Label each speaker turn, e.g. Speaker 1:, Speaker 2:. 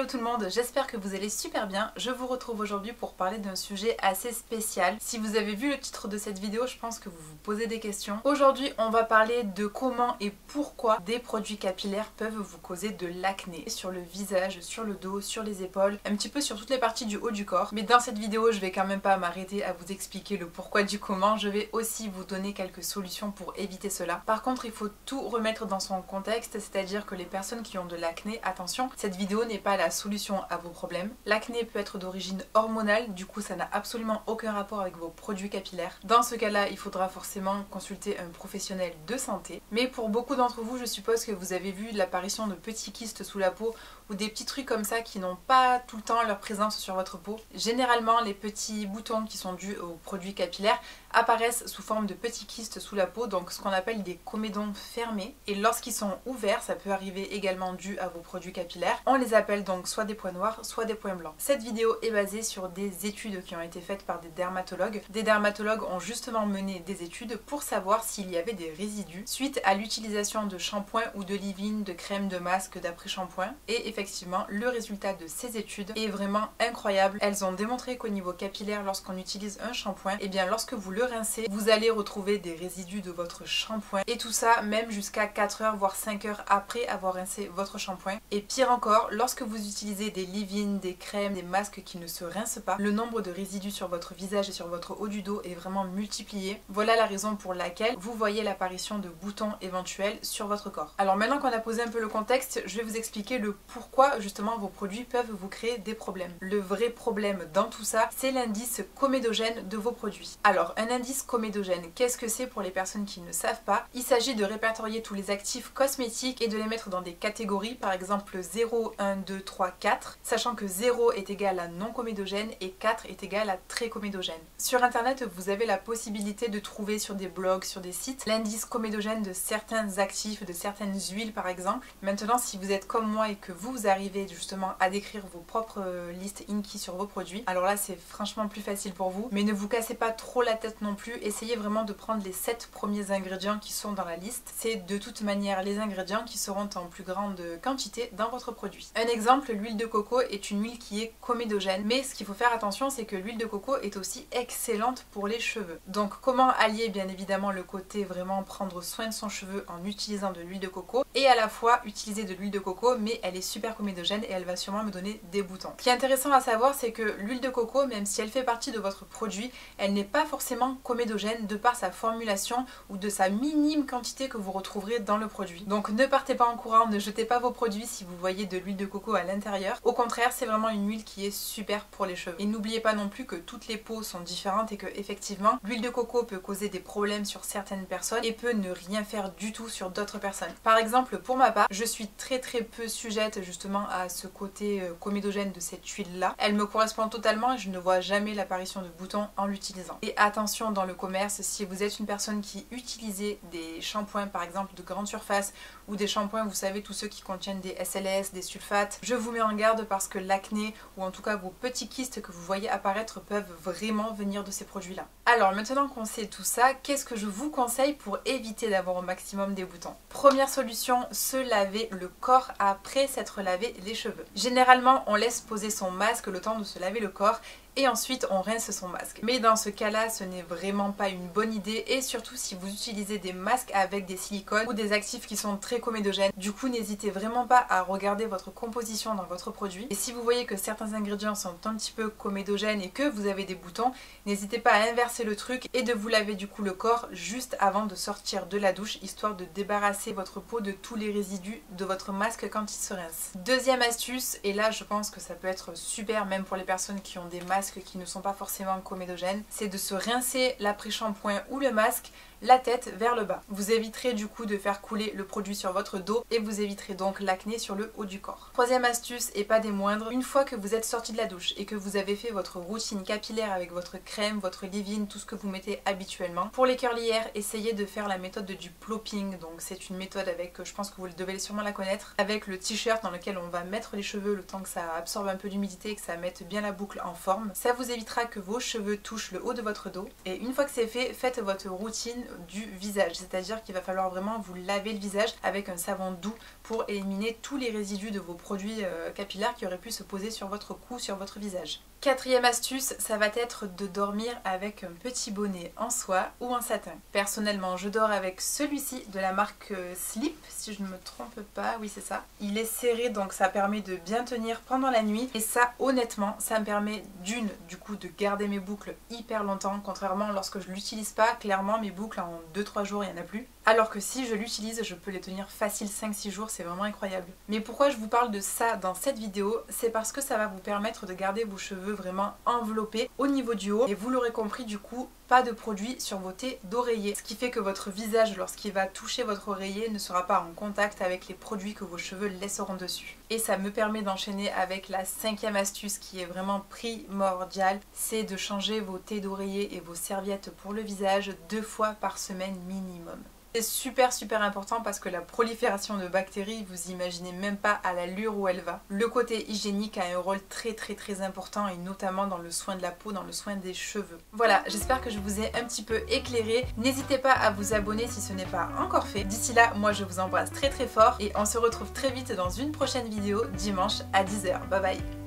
Speaker 1: Hello tout le monde, j'espère que vous allez super bien. Je vous retrouve aujourd'hui pour parler d'un sujet assez spécial. Si vous avez vu le titre de cette vidéo, je pense que vous vous posez des questions. Aujourd'hui, on va parler de comment et pourquoi des produits capillaires peuvent vous causer de l'acné sur le visage, sur le dos, sur les épaules, un petit peu sur toutes les parties du haut du corps. Mais dans cette vidéo, je vais quand même pas m'arrêter à vous expliquer le pourquoi du comment. Je vais aussi vous donner quelques solutions pour éviter cela. Par contre, il faut tout remettre dans son contexte, c'est-à-dire que les personnes qui ont de l'acné, attention, cette vidéo n'est pas la solution à vos problèmes. L'acné peut être d'origine hormonale, du coup ça n'a absolument aucun rapport avec vos produits capillaires. Dans ce cas-là, il faudra forcément consulter un professionnel de santé. Mais pour beaucoup d'entre vous, je suppose que vous avez vu l'apparition de petits kystes sous la peau ou des petits trucs comme ça qui n'ont pas tout le temps leur présence sur votre peau. Généralement, les petits boutons qui sont dus aux produits capillaires apparaissent sous forme de petits kystes sous la peau, donc ce qu'on appelle des comédons fermés. Et lorsqu'ils sont ouverts, ça peut arriver également dû à vos produits capillaires. On les appelle donc soit des points noirs, soit des points blancs. Cette vidéo est basée sur des études qui ont été faites par des dermatologues. Des dermatologues ont justement mené des études pour savoir s'il y avait des résidus suite à l'utilisation de shampoing ou de leave-in, de crème, de masque, d'après-shampoing. Et effectivement, le résultat de ces études est vraiment incroyable. Elles ont démontré qu'au niveau capillaire, lorsqu'on utilise un shampoing, et bien lorsque vous le rincez, vous allez retrouver des résidus de votre shampoing. Et tout ça même jusqu'à 4 heures voire 5 heures après avoir rincé votre shampoing. Et pire encore, lorsque vous utilisez des leave-in, des crèmes, des masques qui ne se rincent pas, le nombre de résidus sur votre visage et sur votre haut du dos est vraiment multiplié. Voilà la raison pour laquelle vous voyez l'apparition de boutons éventuels sur votre corps. Alors maintenant qu'on a posé un peu le contexte, je vais vous expliquer le pourquoi justement vos produits peuvent vous créer des problèmes. Le vrai problème dans tout ça, c'est l'indice comédogène de vos produits. Alors un indice comédogène, qu'est-ce que c'est pour les personnes qui ne savent pas? Il s'agit de répertorier tous les actifs cosmétiques et de les mettre dans des catégories, par exemple 0, 1, 2, 3, 4, sachant que 0 est égal à non comédogène et 4 est égal à très comédogène. Sur internet, vous avez la possibilité de trouver sur des blogs, sur des sites, l'indice comédogène de certains actifs, de certaines huiles par exemple. Maintenant, si vous êtes comme moi et que vous arrivez justement à décrire vos propres listes Inky sur vos produits, alors là c'est franchement plus facile pour vous, mais ne vous cassez pas trop la tête non plus, essayez vraiment de prendre les 7 premiers ingrédients qui sont dans la liste. C'est de toute manière les ingrédients qui seront en plus grande quantité dans votre produit. Un exemple, l'huile de coco est une huile qui est comédogène, mais ce qu'il faut faire attention, c'est que l'huile de coco est aussi excellente pour les cheveux. Donc comment allier bien évidemment le côté vraiment prendre soin de son cheveu en utilisant de l'huile de coco et à la fois utiliser de l'huile de coco, mais elle est super comédogène et elle va sûrement me donner des boutons. Ce qui est intéressant à savoir, c'est que l'huile de coco, même si elle fait partie de votre produit, elle n'est pas forcément comédogène de par sa formulation ou de sa minime quantité que vous retrouverez dans le produit. Donc ne partez pas en courant, ne jetez pas vos produits si vous voyez de l'huile de coco à l'intérieur. Au contraire, c'est vraiment une huile qui est super pour les cheveux. Et n'oubliez pas non plus que toutes les peaux sont différentes et que effectivement, l'huile de coco peut causer des problèmes sur certaines personnes et peut ne rien faire du tout sur d'autres personnes. Par exemple, pour ma part, je suis très peu sujette justement à ce côté comédogène de cette huile là. Elle me correspond totalement et je ne vois jamais l'apparition de boutons en l'utilisant. Et attention dans le commerce, si vous êtes une personne qui utilisez des shampoings par exemple de grande surface ou des shampoings, vous savez, tous ceux qui contiennent des SLS, des sulfates, je vous mets en garde parce que l'acné ou en tout cas vos petits kystes que vous voyez apparaître peuvent vraiment venir de ces produits là. Alors maintenant qu'on sait tout ça, qu'est-ce que je vous conseille pour éviter d'avoir au maximum des boutons? Première solution, se laver le corps après s'être lavé les cheveux. Généralement, on laisse poser son masque le temps de se laver le corps et ensuite on rince son masque. Mais dans ce cas-là, ce n'est vraiment pas une bonne idée et surtout si vous utilisez des masques avec des silicones ou des actifs qui sont très comédogènes. Du coup, n'hésitez vraiment pas à regarder votre composition dans votre produit et si vous voyez que certains ingrédients sont un petit peu comédogènes et que vous avez des boutons, n'hésitez pas à inverser le truc et de vous laver du coup le corps juste avant de sortir de la douche, histoire de débarrasser votre peau de tous les résidus de votre masque quand il se rince. Deuxième astuce, et là je pense que ça peut être super même pour les personnes qui ont des masques qui ne sont pas forcément comédogènes, c'est de se rincer l'après-shampoing ou le masque la tête vers le bas. Vous éviterez du coup de faire couler le produit sur votre dos et vous éviterez donc l'acné sur le haut du corps. Troisième astuce et pas des moindres, une fois que vous êtes sorti de la douche et que vous avez fait votre routine capillaire avec votre crème, votre leave-in, tout ce que vous mettez habituellement, pour les curly hair, essayez de faire la méthode du plopping. Donc c'est une méthode avec, je pense que vous devez sûrement la connaître, avec le t-shirt dans lequel on va mettre les cheveux le temps que ça absorbe un peu d'humidité et que ça mette bien la boucle en forme. Ça vous évitera que vos cheveux touchent le haut de votre dos et une fois que c'est fait, faites votre routine du visage, c'est-à-dire qu'il va falloir vraiment vous laver le visage avec un savon doux pour éliminer tous les résidus de vos produits capillaires qui auraient pu se poser sur votre cou, sur votre visage. Quatrième astuce, ça va être de dormir avec un petit bonnet en soie ou en satin. Personnellement, je dors avec celui-ci de la marque Sleep, si je ne me trompe pas, oui c'est ça. Il est serré donc ça permet de bien tenir pendant la nuit et ça honnêtement, ça me permet du coup de garder mes boucles hyper longtemps, contrairement lorsque je l'utilise pas, clairement mes boucles en 2-3 jours il n'y en a plus. Alors que si je l'utilise, je peux les tenir facile 5-6 jours, c'est vraiment incroyable. Mais pourquoi je vous parle de ça dans cette vidéo? C'est parce que ça va vous permettre de garder vos cheveux vraiment enveloppés au niveau du haut. Et vous l'aurez compris du coup, pas de produit sur vos tés d'oreiller. Ce qui fait que votre visage, lorsqu'il va toucher votre oreiller, ne sera pas en contact avec les produits que vos cheveux laisseront dessus. Et ça me permet d'enchaîner avec la cinquième astuce qui est vraiment primordiale. C'est de changer vos tés d'oreiller et vos serviettes pour le visage 2 fois par semaine minimum. C'est super important parce que la prolifération de bactéries, vous imaginez même pas à l'allure où elle va. Le côté hygiénique a un rôle très important et notamment dans le soin de la peau, dans le soin des cheveux. Voilà, j'espère que je vous ai un petit peu éclairé. N'hésitez pas à vous abonner si ce n'est pas encore fait. D'ici là, moi je vous embrasse très fort et on se retrouve très vite dans une prochaine vidéo dimanche à 10 h. Bye bye.